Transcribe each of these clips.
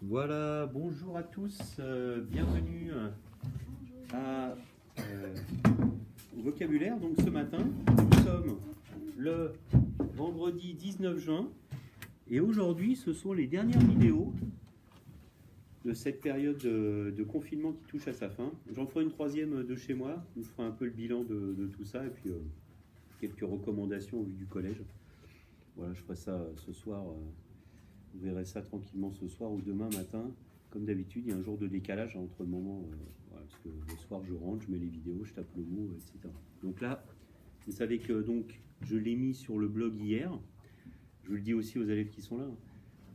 Voilà, bonjour à tous, bienvenue à au vocabulaire. Donc ce matin, nous sommes le vendredi 19 juin et aujourd'hui ce sont les dernières vidéos de cette période de confinement qui touche à sa fin. J'en ferai une troisième de chez moi, je ferai un peu le bilan de tout ça et puis quelques recommandations au vu du collège. Voilà, je ferai ça ce soir. Vous verrez ça tranquillement ce soir ou demain matin. Comme d'habitude, il y a un jour de décalage entre le moment, voilà, parce que le soir je rentre, je mets les vidéos, je tape le mot, etc. Donc là, vous savez que donc, je l'ai mis sur le blog hier. Je vous le dis aussi aux élèves qui sont là.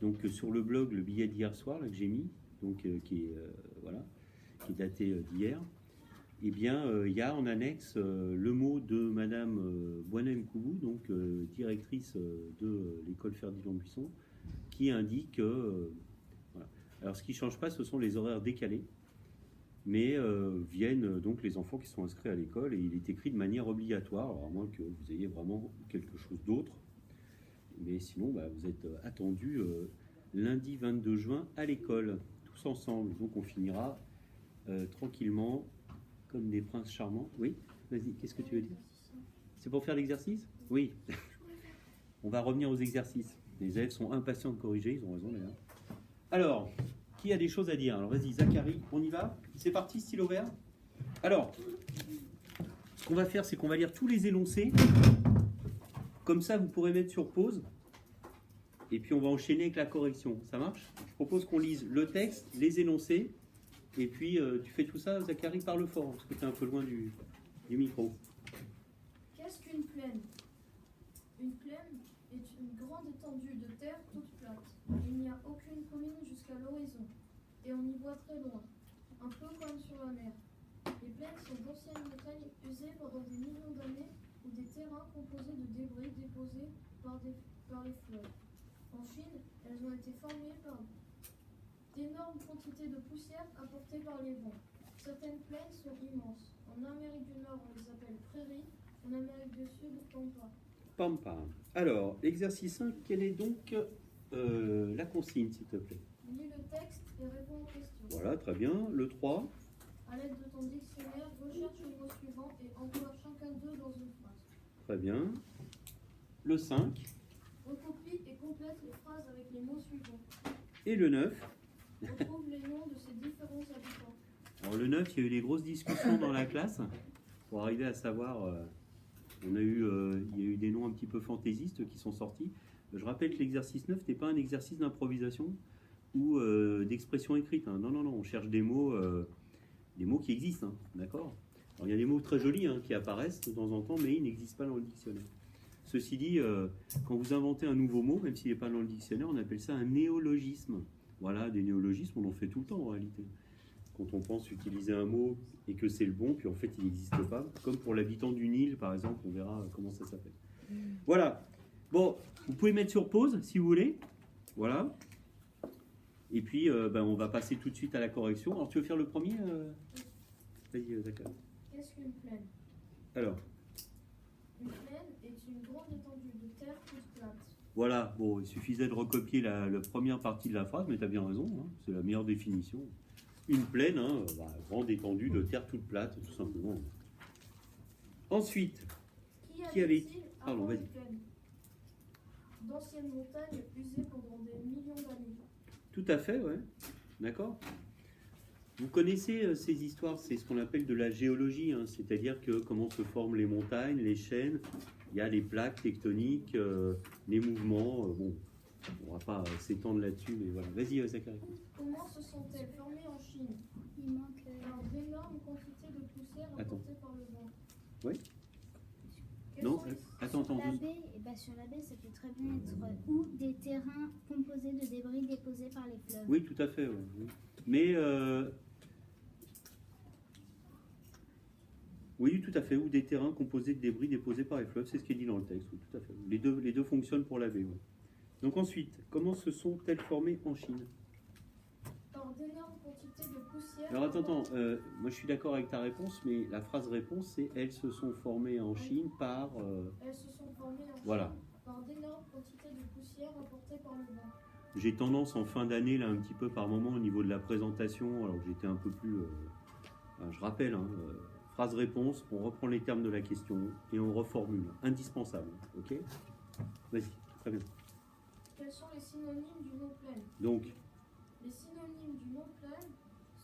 Donc sur le blog, le billet d'hier soir là, que j'ai mis, donc, qui est daté d'hier, eh bien, il y a en annexe le mot de Madame Boinem Koubou, donc directrice de l'école Ferdinand Buisson, qui indique voilà. Alors ce qui ne change pas, ce sont les horaires décalés, mais viennent donc les enfants qui sont inscrits à l'école, et il est écrit de manière obligatoire, alors à moins que vous ayez vraiment quelque chose d'autre, mais sinon vous êtes attendus lundi 22 juin à l'école, tous ensemble, donc on finira tranquillement comme des princes charmants. Oui, vas-y, qu'est-ce que tu veux dire? C'est pour faire l'exercice? Oui. On va revenir aux exercices. Les élèves sont impatients de corriger, ils ont raison d'ailleurs. Alors, qui a des choses à dire? Alors vas-y, Zachary, on y va? C'est parti, stylo vert? Alors, ce qu'on va faire, c'est qu'on va lire tous les énoncés. Comme ça, vous pourrez mettre sur pause. Et puis on va enchaîner avec la correction. Ça marche? Je propose qu'on lise le texte, les énoncés. Et puis tu fais tout ça, Zachary, parle fort, parce que tu es un peu loin du micro. Qu'est-ce qu'une plaine? Une plaine est une grande étendue de terre toute plate. Il n'y a aucune colline jusqu'à l'horizon, et on y voit très loin, un peu comme sur la mer. Les plaines sont d'anciennes montagnes usées pendant des millions d'années ou des terrains composés de débris déposés par les fleuves. En Chine, elles ont été formées par d'énormes quantités de poussière apportées par les vents. Certaines plaines sont immenses. En Amérique du Nord, on les appelle prairies, en Amérique du Sud, pampa. Pampa. Alors, exercice 5, quelle est donc la consigne, s'il te plaît? Lis le texte et réponds aux questions. Voilà, très bien. Le 3. À l'aide de ton dictionnaire, recherche le mot suivant et emploie chacun d'eux dans une phrase. Très bien. Le 5. Recopie et complète les phrases avec les mots suivants. Et le 9. Retrouve les noms de ces différents habitants. Alors le 9, il y a eu des grosses discussions dans la classe pour arriver à savoir... il y a eu des noms un petit peu fantaisistes qui sont sortis. Je rappelle que l'exercice 9 n'est pas un exercice d'improvisation ou d'expression écrite. Hein. Non, on cherche des mots qui existent, hein. D'accord? Alors il y a des mots très jolis qui apparaissent de temps en temps, mais ils n'existent pas dans le dictionnaire. Ceci dit, quand vous inventez un nouveau mot, même s'il n'est pas dans le dictionnaire, on appelle ça un néologisme. Voilà, des néologismes, on en fait tout le temps en réalité. Quand on pense utiliser un mot et que c'est le bon, puis en fait il n'existe pas, comme pour l'habitant du Nil par exemple, on verra comment ça s'appelle. Voilà, bon, vous pouvez mettre sur pause si vous voulez, voilà, et puis on va passer tout de suite à la correction. Alors tu veux faire le premier Vas-y, d'accord. Qu'est-ce qu'une plaine? Alors, une plaine est une grande étendue de terre toute plate. Voilà, bon, il suffisait de recopier la première partie de la phrase, mais tu as bien raison, hein, c'est la meilleure définition. Une plaine, grande étendue de terre toute plate, tout simplement. Ensuite, qui avait... Pardon, vas-y. D'anciennes montagnes usées pendant des millions d'années. Tout à fait, ouais. D'accord. Vous connaissez ces histoires, c'est ce qu'on appelle de la géologie, hein, c'est-à-dire que comment se forment les montagnes, les chaînes, il y a les plaques tectoniques, les mouvements, bon, on va pas s'étendre là-dessus, mais voilà. Vas-y, Zachary. Comment se sont-elles formées en Chine? Il manque d'énormes quantités de poussière apportées par le vent. Oui. Quels Non, sont les- attends. sur la baie, sur la baie, ça peut très bien être ou des terrains composés de débris déposés par les fleuves. Oui, tout à fait. Ouais. Oui. Mais oui, tout à fait. Ou des terrains composés de débris déposés par les fleuves, c'est ce qui est dit dans le texte. Oui, tout à fait. Les deux fonctionnent pour la baie. Ouais. Donc ensuite, comment se sont-elles formées en Chine? Par d'énormes quantités de poussière. Alors attends, moi je suis d'accord avec ta réponse, mais la phrase réponse c'est elles se sont formées en Chine Elles se sont formées en voilà. Chine par d'énormes quantités de poussière apportées par le vent. J'ai tendance en fin d'année, là, un petit peu par moment, au niveau de la présentation, alors que j'étais un peu plus... je rappelle, hein, phrase-réponse, on reprend les termes de la question et on reformule. Indispensable, ok? Vas-y, très bien. Quels sont les synonymes du mot plaine? Donc, Les synonymes du mot plaine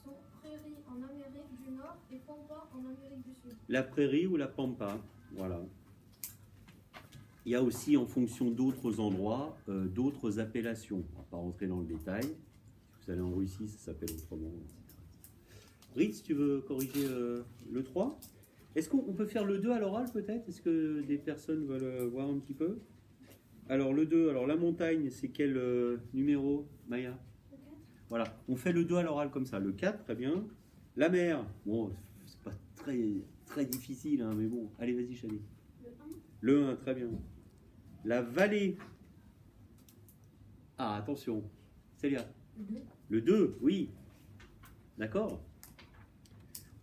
sont prairie en Amérique du Nord et pampa en Amérique du Sud. la prairie ou la pampa, voilà. Il y a aussi, en fonction d'autres endroits, d'autres appellations. On ne va pas rentrer dans le détail. Si vous allez en Russie, ça s'appelle autrement. Ritz, tu veux corriger le 3? Est-ce qu'on peut faire le 2 à l'oral peut-être? Est-ce que des personnes veulent voir un petit peu? Alors le 2, alors la montagne, c'est quel numéro, Maya? Le 4. Voilà, on fait le 2 à l'oral comme ça. Le 4, très bien. La mer, bon, c'est pas très difficile, hein, mais bon. Allez, vas-y, Chani. Le 1. Le 1, très bien. La vallée. Ah, attention. Célia. Le 2, oui. D'accord.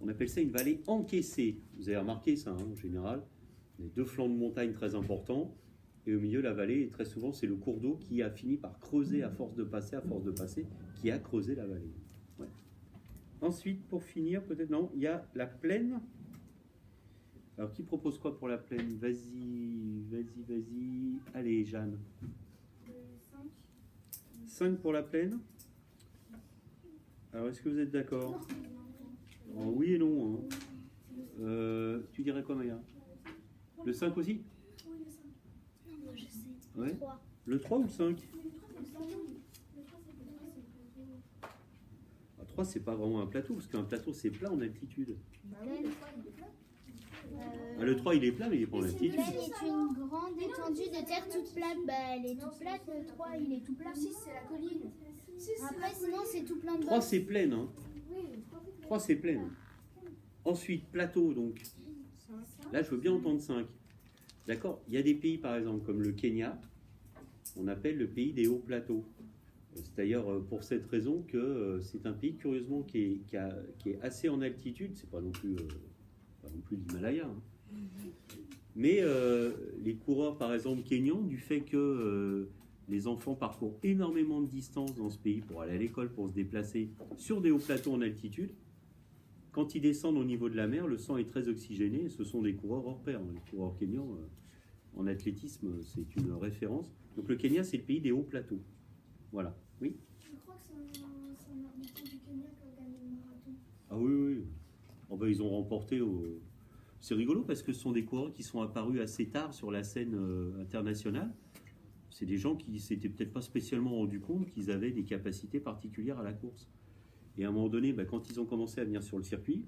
On appelle ça une vallée encaissée. Vous avez remarqué ça, hein, en général. Les deux flancs de montagne très importants. Et au milieu, la vallée, très souvent, c'est le cours d'eau qui a fini par creuser à force de passer, qui a creusé la vallée. Ouais. Ensuite, pour finir, peut-être, non, il y a la plaine. Alors, qui propose quoi pour la plaine? Vas-y. Allez, Jeanne. Le 5. 5 pour la plaine. Alors, est-ce que vous êtes d'accord? Oh, oui et non. Hein. Tu dirais quoi, Maya? Le 5 aussi? Oui, le 5. Non, moi je sais. Ouais. 3. Le 3 ou le 5? Le 3, Ah, 3, c'est pas vraiment un plateau, parce qu'un plateau, c'est plat en altitude. Ah, le 3, il est plat, mais il est pas en altitude. Plaine est une grande étendue de terre toute plate. Bah, elle est toute plate. Le 3, il est tout plat. 6, c'est la colline. Après, sinon, c'est tout plein de 3, bottes. c'est plaine. Hein. 3, c'est plaine. Ensuite, plateau, donc. Là, je veux bien entendre 5. D'accord? Il y a des pays, par exemple, comme le Kenya, on appelle le pays des hauts plateaux. C'est d'ailleurs pour cette raison que c'est un pays, curieusement, qui est assez en altitude. C'est pas non plus l'Himalaya. Hein. Mais les coureurs, par exemple, kenyans, du fait que les enfants parcourent énormément de distance dans ce pays pour aller à l'école, pour se déplacer sur des hauts plateaux en altitude, quand ils descendent au niveau de la mer, le sang est très oxygéné et ce sont des coureurs hors pair. Les coureurs kenyans, en athlétisme, c'est une référence. Donc le Kenya, c'est le pays des hauts plateaux. Voilà. Oui? Je crois que c'est un habitant du Kenya qui a gagné le marathon. Ah oui. Oh ben, ils ont remporté au... C'est rigolo parce que ce sont des coureurs qui sont apparus assez tard sur la scène internationale. C'est des gens qui s'étaient peut-être pas spécialement rendus compte qu'ils avaient des capacités particulières à la course. Et à un moment donné, quand ils ont commencé à venir sur le circuit,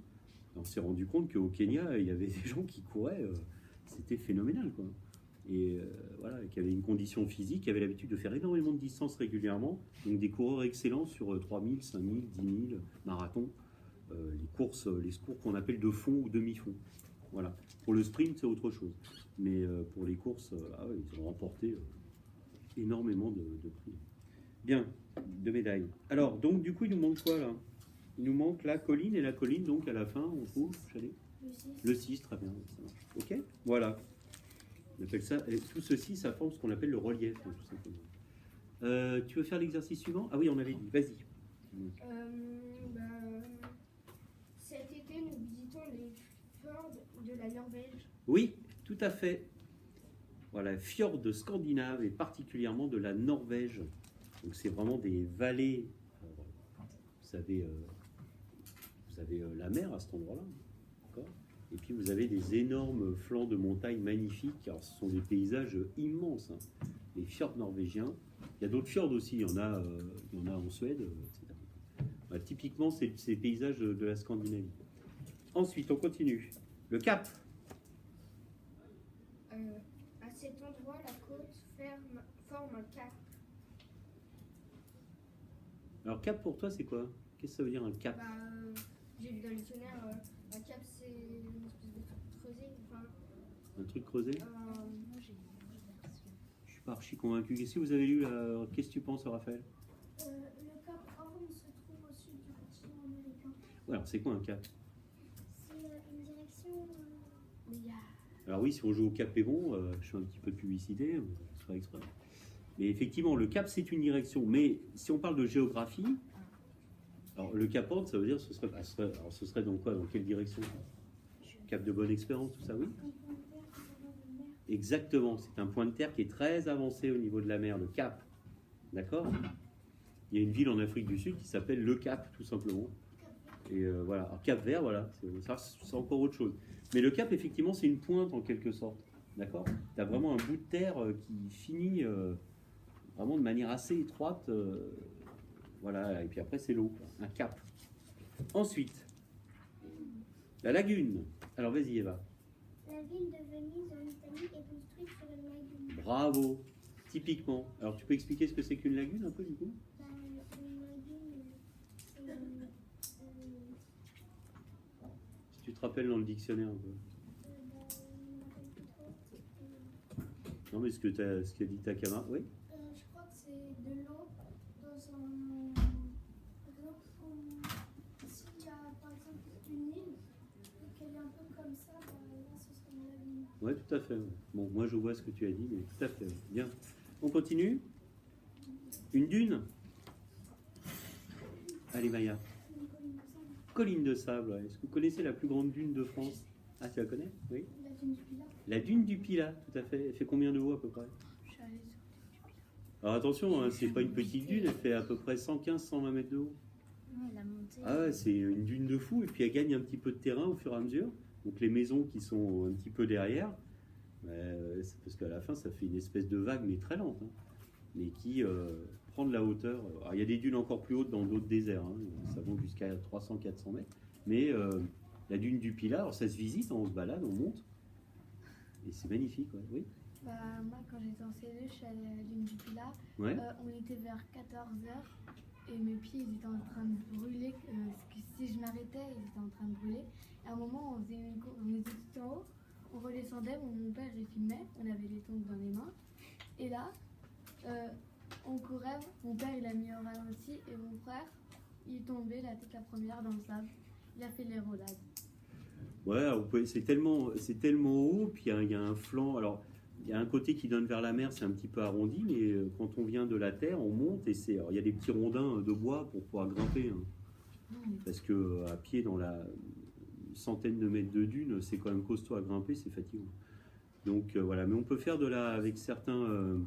on s'est rendu compte qu'au Kenya, il y avait des gens qui couraient, c'était phénoménal, quoi. Et voilà, qui avaient une condition physique, qui avaient l'habitude de faire énormément de distance régulièrement, donc des coureurs excellents sur 3000, 5000, 10 000 marathons, les cours qu'on appelle de fond ou demi-fond. Voilà. Pour le sprint, c'est autre chose. Mais pour les courses, ils ont remporté énormément de prix. Bien, de médailles. Alors, donc, du coup, il nous manque quoi, là? Il nous manque la colline, et la colline, donc, à la fin, on trouve, le 6, très bien. Ça marche. OK? Voilà. On appelle ça, et tout ceci, ça forme ce qu'on appelle le relief, hein, tout simplement. Tu veux faire l'exercice suivant? Ah oui, on avait dit. Vas-y. Cet été, nous visitons les fjords de la Norvège. Oui, tout à fait. Voilà, fjords scandinaves, et particulièrement de la Norvège. Donc, c'est vraiment des vallées. Vous avez la mer à cet endroit-là. D'accord? Et puis, vous avez des énormes flancs de montagnes magnifiques. Alors, ce sont des paysages immenses. Hein. Les fjords norvégiens. Il y a d'autres fjords aussi. Il y en a en Suède, etc. Voilà, typiquement, c'est ces paysages de la Scandinavie. Ensuite, on continue. Le Cap. À cet endroit, la côte forme un cap. Alors, cap pour toi, c'est quoi? Qu'est-ce que ça veut dire un cap? J'ai lu dans le dictionnaire, un cap c'est une espèce de truc creusé. Un truc creusé? Moi, j'ai Je suis pas archi convaincu. Qu'est-ce que vous avez lu là? Qu'est-ce que tu penses, Raphaël? le Cap Horn se trouve au sud du continent américain. Ouais, alors c'est quoi un cap? C'est une direction. Alors oui, si on joue au Cap Pémon, je fais un petit peu de publicité, je ferai exprès. Mais effectivement, le cap, c'est une direction. Mais si on parle de géographie, alors le cap Horn, ça veut dire ce serait dans quoi? Dans quelle direction? Cap de Bonne-Espérance, tout ça, oui? Exactement, c'est un point de terre qui est très avancé au niveau de la mer, le Cap. D'accord? Il y a une ville en Afrique du Sud qui s'appelle Le Cap, tout simplement. Et voilà, alors Cap Vert, voilà, c'est encore autre chose. Mais le Cap, effectivement, c'est une pointe en quelque sorte. D'accord? Tu as vraiment un bout de terre qui finit vraiment de manière assez étroite. Voilà, et puis après, c'est l'eau, un cap. Ensuite, la lagune. Alors, vas-y, Eva. La ville de Venise en Italie est construite sur une lagune. Bravo, typiquement. Alors, tu peux expliquer ce que c'est qu'une lagune, un peu, du coup? Une lagune, c'est Si tu te rappelles dans le dictionnaire, un peu. Non, mais ce qu'a dit ta camarade, oui? Je crois que c'est de l'eau dans un. Par exemple, s'il y a par exemple une île et qu'elle est un peu comme ça, bah, là ce serait une lagune. Oui, tout à fait. Ouais. Bon, moi je vois ce que tu as dit, mais tout à fait. Bien. On continue. Une dune. Allez, Maya. Colline de sable. Ouais. Est-ce que vous connaissez la plus grande dune de France? Ah, tu la connais? Oui. La dune du Pilat. La dune du Pilat, tout à fait. Elle fait combien de haut à peu près? Je suis allée sur. Alors attention, hein, c'est pas une petite dune, elle fait à peu près 115-120 mètres de haut. non, la montée. Ah ouais, c'est une dune de fou, et puis elle gagne un petit peu de terrain au fur et à mesure. Donc les maisons qui sont un petit peu derrière, c'est parce qu'à la fin ça fait une espèce de vague, mais très lente, hein, mais qui prend de la hauteur. Alors, il y a des dunes encore plus hautes dans d'autres déserts, hein, ça va jusqu'à 300-400 mètres. Mais la dune du Pilat, alors ça se visite, hein, on se balade, on monte, et c'est magnifique. Ouais. Oui. Bah, moi, quand j'étais en CE2, je suis allée à la dune du Pilat. Ouais. On était vers 14h et mes pieds ils étaient en train de brûler. Parce que si je m'arrêtais, ils étaient en train de brûler. Et à un moment, on était tout en haut, on redescendait. Mon père il filmait, on avait les tongs dans les mains. Et là, on courait. Mon père il a mis au ralenti et mon frère il est tombé la tête la première dans le sable. Il a fait les roulades. Ouais, alors, c'est tellement haut, puis il y a un flanc. Alors, il y a un côté qui donne vers la mer, c'est un petit peu arrondi, mais quand on vient de la terre, on monte et alors, il y a des petits rondins de bois pour pouvoir grimper. Hein. Parce que à pied, dans la centaine de mètres de dune, c'est quand même costaud à grimper, c'est fatigant. Donc voilà, mais on peut faire avec certains.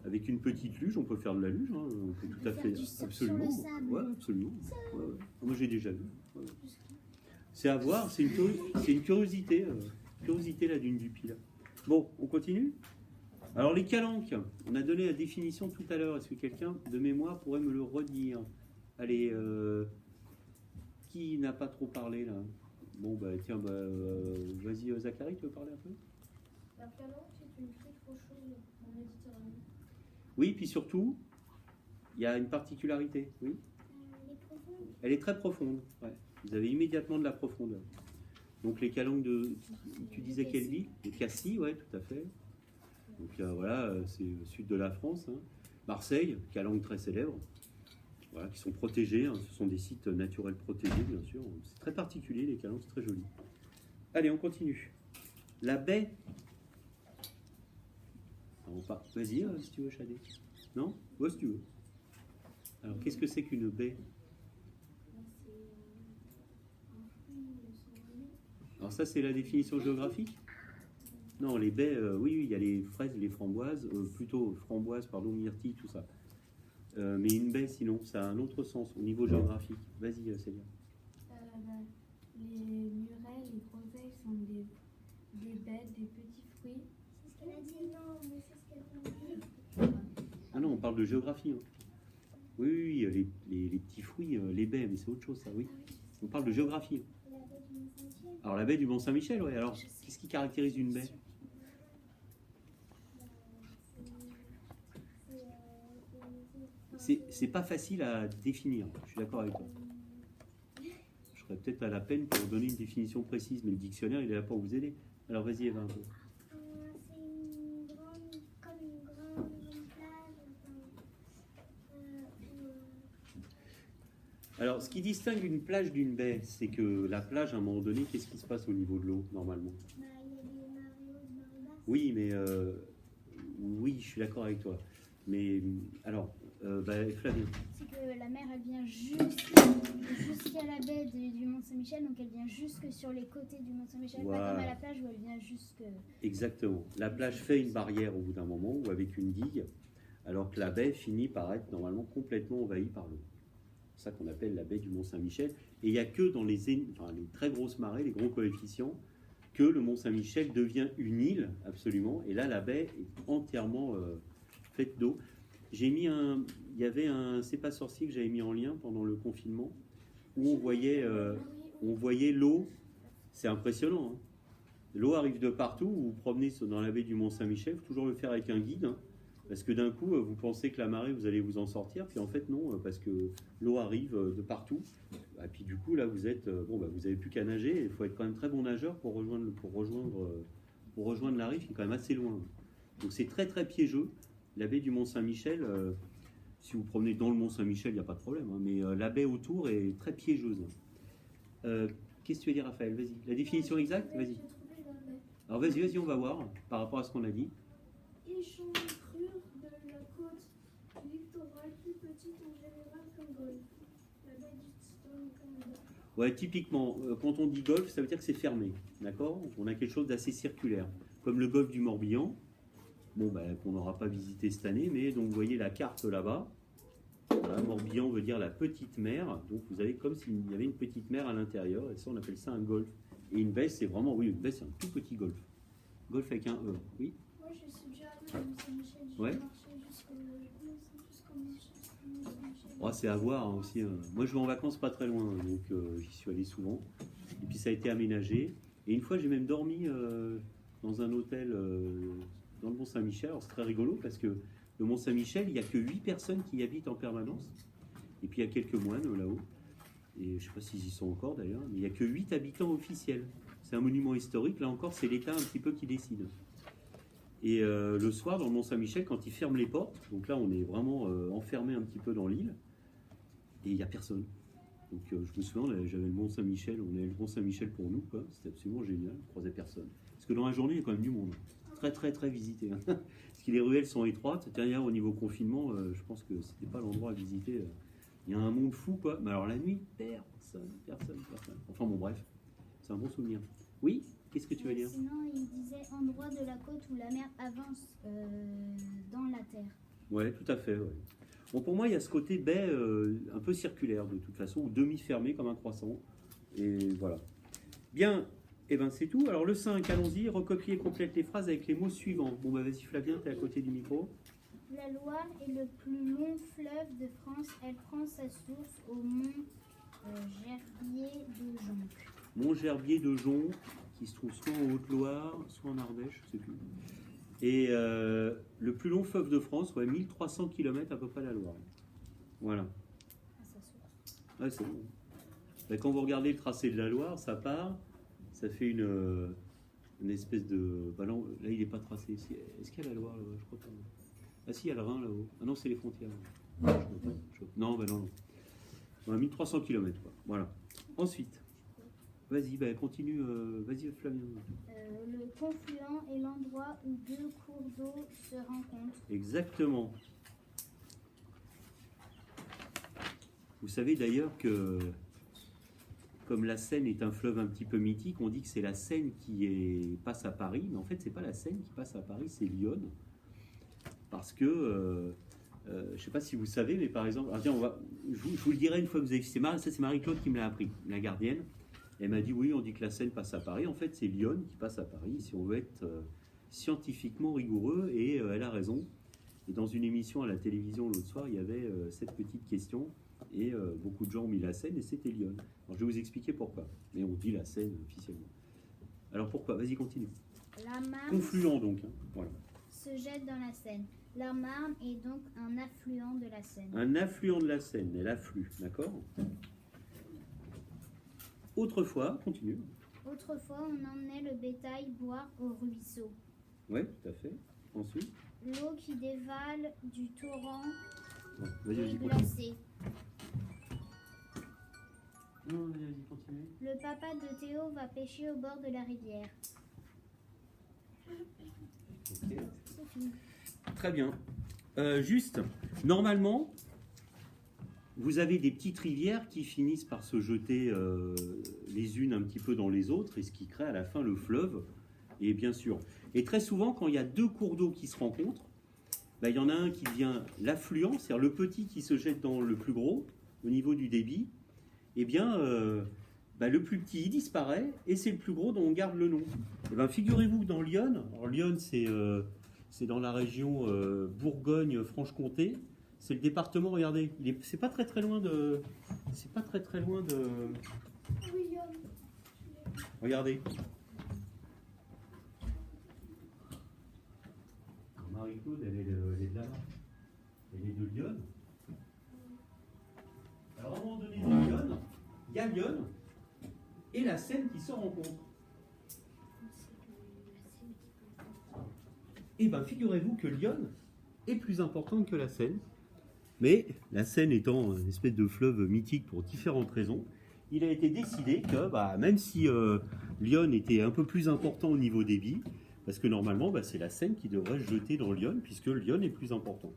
Avec une petite luge, on peut faire de la luge, hein. On peut tout à fait. Absolument. Sur le sable. Ouais, absolument. Ouais, ouais. Moi j'ai déjà vu. Ouais. C'est à voir, c'est une curiosité. Curiosité la dune du Pilat. Bon, on continue. Alors les calanques, on a donné la définition tout à l'heure. Est-ce que quelqu'un de mémoire pourrait me le redire? Allez, qui n'a pas trop parlé là? Bon, bah tiens, vas-y Zachary, tu veux parler un peu? La calanque est une crique rocheuse en Méditerranée. Oui, puis surtout, il y a une particularité, oui. Elle est profonde. Elle est très profonde, ouais. Vous avez immédiatement de la profondeur. Donc les calanques tu disais quelle ville? De Cassis, ouais, tout à fait. Donc voilà, c'est au sud de la France. Hein. Marseille, calanques très célèbres, voilà, qui sont protégées. Hein. Ce sont des sites naturels protégés, bien sûr. C'est très particulier, les calanques, c'est très joli. Allez, on continue. La baie. Vas-y, si tu veux, Chadé. Non? Ouais, si tu veux. Alors, qu'est-ce que c'est qu'une baie? Alors ça, c'est la définition géographique? Non, les baies, oui, il y a les fraises, les framboises, plutôt framboises, pardon, myrtilles, tout ça. Mais une baie, sinon, ça a un autre sens au niveau géographique. Vas-y, Célia. Les murets, les groseilles sont des baies, des petits fruits. C'est ce qu'elle a dit, non, mais c'est ce qu'elle a dit. Ah non, on parle de géographie. Hein. Oui, les petits fruits, les baies, mais c'est autre chose, ça, oui. On parle de géographie. La baie du Mont-Saint-Michel. Alors, la baie du Mont-Saint-Michel, oui. Alors, qu'est-ce qui caractérise une baie? C'est pas facile à définir, je suis d'accord avec toi. Je serais peut-être à la peine pour donner une définition précise, mais le dictionnaire, il est là pour vous aider. Alors, vas-y, Eva, un peu. C'est une grande, comme une grande plage. Alors, ce qui distingue une plage d'une baie, c'est que la plage, à un moment donné, qu'est-ce qui se passe au niveau de l'eau, normalement? Il y a des marées hautes, marées basses. Oui, mais oui, je suis d'accord avec toi. Mais alors, Flavien. C'est que la mer, elle vient jusqu'à la baie du Mont-Saint-Michel, donc elle vient jusque sur les côtés du Mont-Saint-Michel, Voilà. pas comme à la plage où elle vient jusque... Exactement. La plage fait une barrière au bout d'un moment, ou avec une digue, alors que la baie finit par être normalement complètement envahie par l'eau. C'est ça qu'on appelle la baie du Mont-Saint-Michel. Et il n'y a que dans les très grosses marées, les gros coefficients, que le Mont-Saint-Michel devient une île, absolument. Et là, la baie est entièrement faite d'eau. Il y avait un C'est pas sorcier que j'avais mis en lien pendant le confinement, où on voyait l'eau. C'est impressionnant, hein. L'eau arrive de partout. Vous vous promenez dans la baie du Mont-Saint-Michel, il faut toujours le faire avec un guide, hein, parce que d'un coup, vous pensez que la marée, vous allez vous en sortir, puis en fait non, parce que l'eau arrive de partout. Et puis du coup, là, vous n'avez plus qu'à nager. Il faut être quand même très bon nageur pour rejoindre la rive, qui est quand même assez loin. Donc c'est très très piégeux. La baie du Mont-Saint-Michel, si vous promenez dans le Mont-Saint-Michel, il n'y a pas de problème, hein, mais la baie autour est très piégeuse. Qu'est-ce que tu veux dire, Raphaël? Vas-y. La définition exacte? Vas-y. Alors vas-y, on va voir par rapport à ce qu'on a dit. Échancrure de la côte littorale plus petite en général qu'un golfe. La baie du Tiston au Canada. Ouais, typiquement, quand on dit golfe, ça veut dire que c'est fermé, d'accord? On a quelque chose d'assez circulaire, comme le golfe du Morbihan, qu'on n'aura pas visité cette année, mais donc vous voyez la carte là-bas. Voilà, Morbihan veut dire la petite mer, donc vous avez comme s'il y avait une petite mer à l'intérieur, et ça on appelle ça un golfe. Et une baie, c'est vraiment, oui, une baie, c'est un tout petit golfe. Golfe avec un E, oui. Moi, je suis déjà allée au Mont-Saint-Michel, j'ai Ouais. marché jusqu'au Mont-Saint-Michel. Oh, c'est à voir hein, aussi. Moi, je vais en vacances pas très loin, donc j'y suis allé souvent. Et puis ça a été aménagé. Et une fois, j'ai même dormi dans un hôtel dans le Mont-Saint-Michel. Alors c'est très rigolo parce que le Mont-Saint-Michel, il n'y a que 8 personnes qui y habitent en permanence. Et puis il y a quelques moines là-haut. Et je ne sais pas s'ils y sont encore d'ailleurs, mais il n'y a que 8 habitants officiels. C'est un monument historique, là encore, c'est l'État un petit peu qui décide. Et le soir, dans le Mont-Saint-Michel, quand ils ferment les portes, donc là on est vraiment enfermé un petit peu dans l'île, et il n'y a personne. Donc je me souviens, j'avais le Mont-Saint-Michel, on avait le Mont-Saint-Michel pour nous, quoi. C'était absolument génial, on ne croisait personne. Parce que dans la journée, il y a quand même du monde. Très très très visité. Hein. Parce que les ruelles sont étroites, derrière au niveau confinement, je pense que c'était pas l'endroit à visiter. Il y a un monde fou, quoi. Mais alors la nuit, personne. Enfin bon, bref, c'est un bon souvenir. Oui, qu'est-ce que tu veux dire? Sinon, il disait endroit de la côte où la mer avance dans la terre. Ouais, tout à fait. Ouais. Bon, pour moi, il y a ce côté baie un peu circulaire, de toute façon, ou demi-fermé comme un croissant. Et voilà. Bien, et ben c'est tout. Alors le 5, allons-y, recopier et complète les phrases avec les mots suivants. Bon, bah vas-y Flavien, t'es à côté du micro. La Loire est le plus long fleuve de France. Elle prend sa source au mont Gerbier de Jonc. Mont Gerbier de Jonc, qui se trouve soit en Haute-Loire, soit en Ardèche, je sais plus. Et le plus long fleuve de France, ouais, 1300 km à peu près la Loire. Voilà. À sa source. Ouais, c'est bon. Ben, quand vous regardez le tracé de la Loire, ça part, ça fait une espèce de... Ben là, il n'est pas tracé. Est-ce qu'il y a la Loire là-bas? Je crois pas. Ah si, il y a le Rhin là-haut. Ah non, c'est les frontières. Non, ben non. On a 1300 km, quoi. Voilà. Ensuite, vas-y, ben, continue. Vas-y, Flavien. Le confluent est l'endroit où deux cours d'eau se rencontrent. Exactement. Vous savez d'ailleurs que, comme la Seine est un fleuve un petit peu mythique, on dit que c'est la Seine qui passe à Paris, mais en fait, c'est pas la Seine qui passe à Paris, c'est l'Yonne. Parce que, je ne sais pas si vous savez, mais par exemple, tiens, je vous le dirai une fois que vous avez... C'est Marie-Claude qui me l'a appris, la gardienne. Elle m'a dit, oui, on dit que la Seine passe à Paris. En fait, c'est l'Yonne qui passe à Paris, si on veut être scientifiquement rigoureux, et elle a raison. Et dans une émission à la télévision l'autre soir, il y avait cette petite question, et beaucoup de gens ont mis la Seine, et c'était l'Yonne. Alors, je vais vous expliquer pourquoi. Mais on dit la Seine officiellement. Alors, pourquoi? Vas-y, continue. La Marne Confluent, donc. Hein. Voilà. se jette dans la Seine. La Marne est donc un affluent de la Seine. Un affluent de la Seine, elle afflue, d'accord? Autrefois, continue. Autrefois, on emmenait le bétail boire au ruisseau. Oui, tout à fait. Ensuite, L'eau qui dévale du torrent vas-y, est continue. glacée. Non, vas-y, continue. Le papa de Théo va pêcher au bord de la rivière. Ok. C'est fini. Très bien. Juste, normalement, vous avez des petites rivières qui finissent par se jeter les unes un petit peu dans les autres, et ce qui crée à la fin le fleuve. Et bien sûr. Et très souvent, quand il y a deux cours d'eau qui se rencontrent, il y en a un qui devient l'affluent, c'est-à-dire le petit qui se jette dans le plus gros, au niveau du débit. Eh bien, le plus petit, il disparaît, et c'est le plus gros dont on garde le nom. Eh bien, figurez-vous que dans l'Yonne, alors l'Yonne, c'est dans la région Bourgogne-Franche-Comté, c'est le département, regardez, c'est pas très très loin de... C'est pas très très loin de... Regardez. Marie-Claude, elle est de là-bas. Elle est de Lyon. Alors, à un moment donné, dans Lyon, il y a Lyon et la Seine qui se rencontrent. Et bien, figurez-vous que Lyon est plus importante que la Seine. Mais la Seine étant une espèce de fleuve mythique pour différentes raisons, il a été décidé que, même si Lyon était un peu plus important au niveau débit, parce que normalement, c'est la Seine qui devrait se jeter dans Lyon, puisque Lyon est plus important.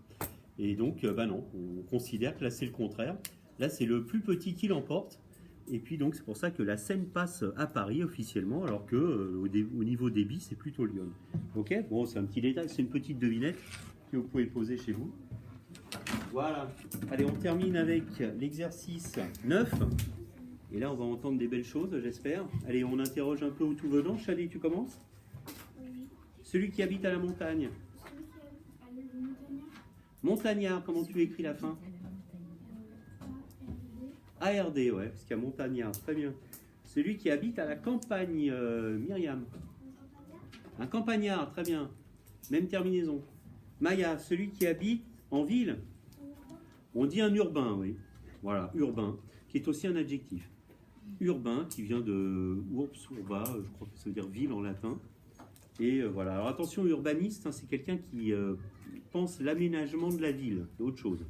Et donc, non, on considère que là, c'est le contraire. Là, c'est le plus petit qui l'emporte. Et puis, donc, c'est pour ça que la Seine passe à Paris officiellement, alors qu'au niveau débit, c'est plutôt Lyon. Ok, bon, c'est un petit détail, c'est une petite devinette que vous pouvez poser chez vous. Voilà. Allez, on termine avec l'exercice 9. Et là, on va entendre des belles choses, j'espère. Allez, on interroge un peu au tout venant. Chadi, tu commences ? Celui qui habite à la montagne. Montagnard, comment tu écris la fin ? ARD, ouais, parce qu'il y a montagnard, très bien. Celui qui habite à la campagne, Myriam. Un campagnard, très bien. Même terminaison. Maya, celui qui habite en ville. On dit un urbain, oui. Voilà, urbain, qui est aussi un adjectif. Urbain, qui vient de urbs, urba, je crois que ça veut dire ville en latin. Et voilà. Alors attention, urbaniste, c'est quelqu'un qui pense l'aménagement de la ville, c'est autre chose.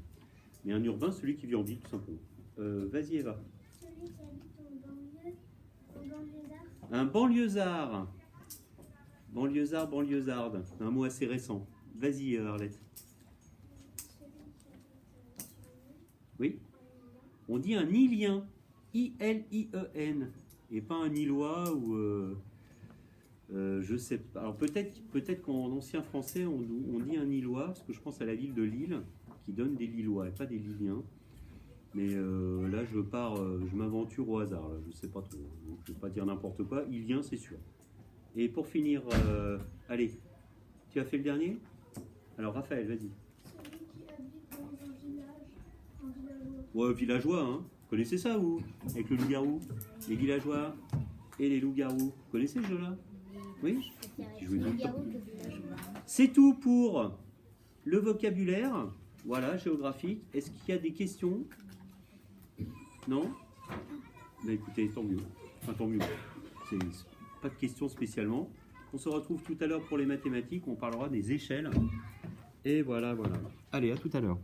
Mais un urbain, celui qui vit en ville, tout simplement. Vas-y, Eva. Celui qui habite en banlieusard. Un banlieusard. Banlieusard, banlieusarde. Un mot assez récent. Vas-y, Arlette. Oui. On dit un Ilien. I-L-I-E-N. Et pas un Illois ou... je sais pas. Alors peut-être qu'en ancien français, on dit un Illois, parce que je pense à la ville de Lille, qui donne des Lillois et pas des Liliens. Mais là, je m'aventure au hasard. Là, je sais pas trop. Donc, je vais pas dire n'importe quoi. Ilien, c'est sûr. Et pour finir, allez, tu as fait le dernier ? Alors Raphaël, vas-y. Celui qui habite dans un village, un villageois. Ouais, villageois, hein. Vous connaissez ça, vous ? Avec le loup-garou, les villageois et les loups-garous. Vous connaissez ce jeu-là ? Oui ? C'est tout pour le vocabulaire. Voilà, géographique. Est-ce qu'il y a des questions ? Non ? Ben écoutez, tant mieux. Enfin, tant mieux. C'est pas de questions spécialement. On se retrouve tout à l'heure pour les mathématiques. On parlera des échelles. Et voilà, voilà. Allez, à tout à l'heure.